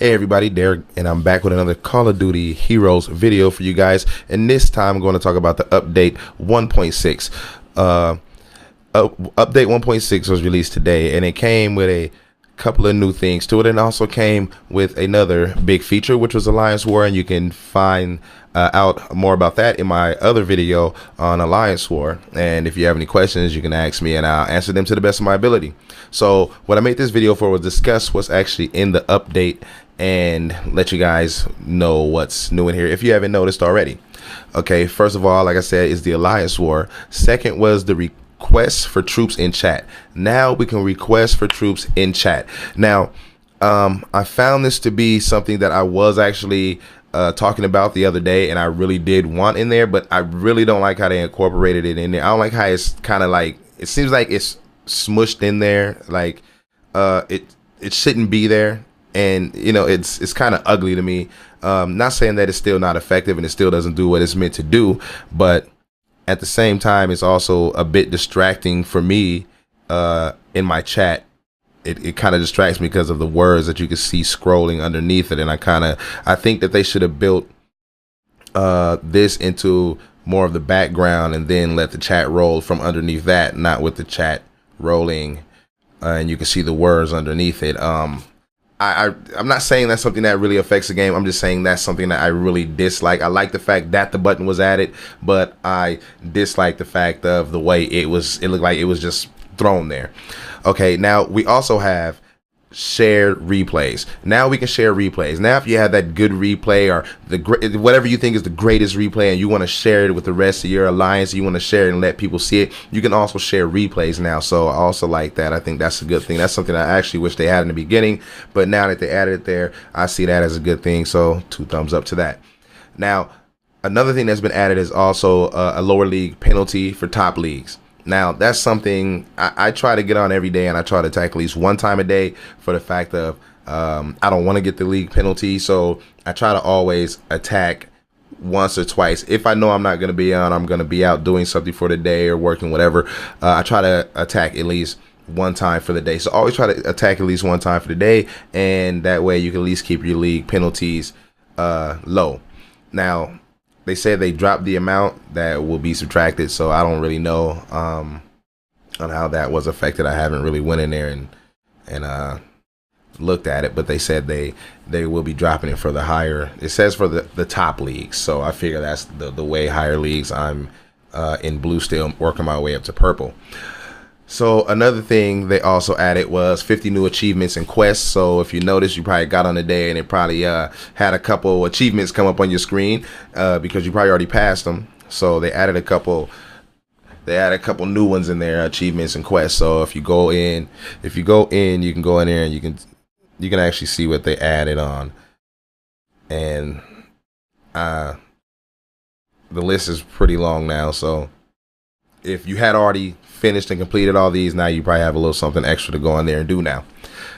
Hey everybody, Derek, and I'm back with another Call of Duty Heroes video for you guys. And this time I'm going to talk about the update 1.6. Update 1.6 was released today, and it came with a couple of new things to it, and also came with another big feature, which was Alliance War, and you can find out more about that in my other video on Alliance War. And if you have any questions, you can ask me and I'll answer them to the best of my ability. So what I made this video for was discuss what's actually in the update and let you guys know what's new in here if you haven't noticed already. Okay, first of all, like I said, is the Alliance War. Second was the requests for troops in chat. Now we can request for troops in chat. Now I found this to be something that I was actually talking about the other day, and I really did want in there, but I really don't like how they incorporated it in there. I don't like how it's kind of like, it seems like it's smushed in there, like it shouldn't be there, and you know, it's kind of ugly to me. Not saying that it's still not effective and it still doesn't do what it's meant to do, but at the same time it's also a bit distracting for me in my chat. It kind of distracts me because of the words that you can see scrolling underneath it, and I think that they should have built this into more of the background and then let the chat roll from underneath that, not with the chat rolling and you can see the words underneath it. I'm not saying that's something that really affects the game. I'm just saying that's something that I really dislike. I like the fact that the button was added, but I dislike the fact of the way it looked like it was just thrown there. Okay, now we also have shared replays. Now we can share replays. Now if you have that good replay or whatever you think is the greatest replay and you want to share it with the rest of your alliance, you want to share it and let people see it, you can also share replays now. So I also like that. I think that's a good thing. That's something I actually wish they had in the beginning, but now that they added it there, I see that as a good thing. So 2 thumbs up to that. Now another thing that's been added is also a lower league penalty for top leagues. Now that's something I try to get on every day, and I try to attack at least one time a day for the fact of I don't want to get the league penalty, so I try to always attack once or twice. If I know I'm not going to be on, I'm going to be out doing something for the day or working, whatever, I try to attack at least one time for the day. So always try to attack at least one time for the day, and that way you can at least keep your league penalties low. Now they said they dropped the amount that will be subtracted, so I don't really know on how that was affected. I haven't really went in there and looked at it, but they said they will be dropping it for the higher. It says for the top leagues, so I figure that's the way higher leagues. I'm in blue still, working my way up to purple. So another thing they also added was 50 new achievements and quests. So if you notice, you probably got on the day and it probably had a couple achievements come up on your screen because you probably already passed them. So they added a couple new ones in there, achievements and quests. So if you go in, you can go in there and you can actually see what they added on. And the list is pretty long now. So if you had already finished and completed all these, now you probably have a little something extra to go in there and do now.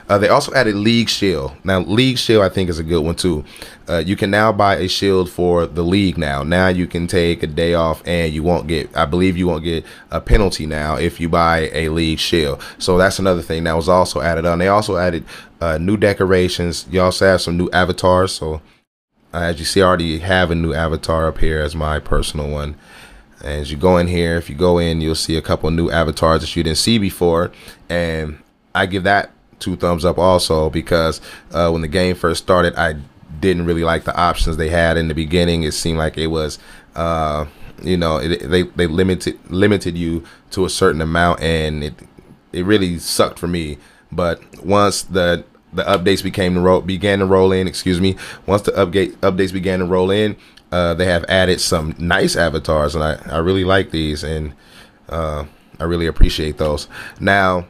They also added League Shield. Now League Shield I think is a good one too. You can now buy a shield for the league now. Now you can take a day off and you won't get, I believe you won't get a penalty now if you buy a League Shield. So that's another thing that was also added on. They also added new decorations. You also have some new avatars. So as you see, I already have a new avatar up here as my personal one. As you go in here, if you go in, you'll see a couple new avatars that you didn't see before, and I give that 2 thumbs up also because when the game first started, I didn't really like the options they had in the beginning. It seemed like it was you know, they limited you to a certain amount, and it really sucked for me. But once the updates began to roll in, once the updates began to roll in, they have added some nice avatars, and I really like these, and I really appreciate those. Now,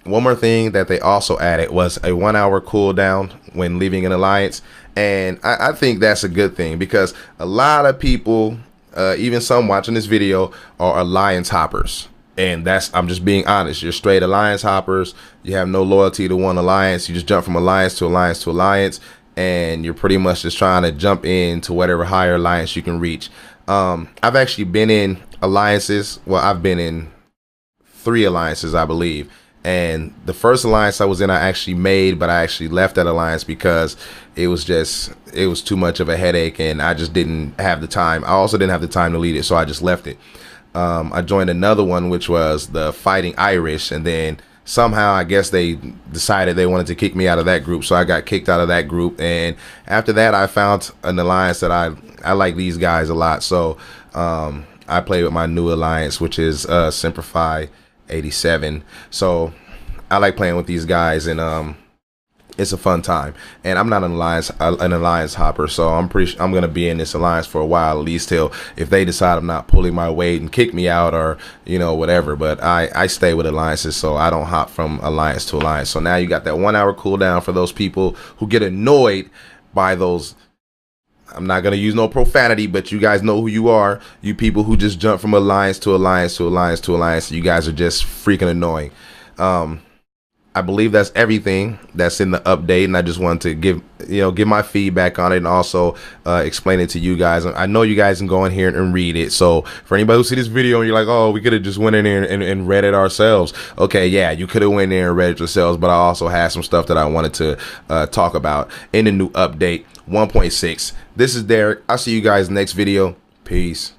one more thing that they also added was a 1-hour cooldown when leaving an alliance, and I think that's a good thing because a lot of people, even some watching this video, are alliance hoppers. And I'm just being honest. You're straight alliance hoppers. You have no loyalty to one alliance. You just jump from alliance to alliance to alliance, and you're pretty much just trying to jump into whatever higher alliance you can reach. I've actually been in alliances. Well, I've been in 3 alliances, I believe, And the first alliance I was in, I actually made, but I actually left that alliance because it was too much of a headache, and I just didn't have the time. I also didn't have the time to lead it, so I just left it. I joined another one, which was the Fighting Irish, and then somehow I guess they decided they wanted to kick me out of that group, so I got kicked out of that group. And after that, I found an alliance that I like these guys a lot, so I play with my new alliance, which is Simplify 87. So I like playing with these guys, and it's a fun time. And I'm not an alliance hopper, so I'm gonna be in this alliance for a while, at least till if they decide I'm not pulling my weight and kick me out, or whatever. But I stay with alliances, so I don't hop from alliance to alliance. So now you got that 1 hour cooldown for those people who get annoyed by those. I'm not going to use no profanity, but you guys know who you are. You people who just jump from alliance to alliance to alliance to alliance. You guys are just freaking annoying. I believe that's everything that's in the update, and I just wanted to give my feedback on it, and also explain it to you guys. I know you guys can go in here and read it, so for anybody who see this video and you're like, oh, we could have just went in there and read it ourselves. Okay, yeah, you could have went in there and read it yourselves, but I also had some stuff that I wanted to talk about in the new update 1.6. This is Derek. I'll see you guys next video. Peace.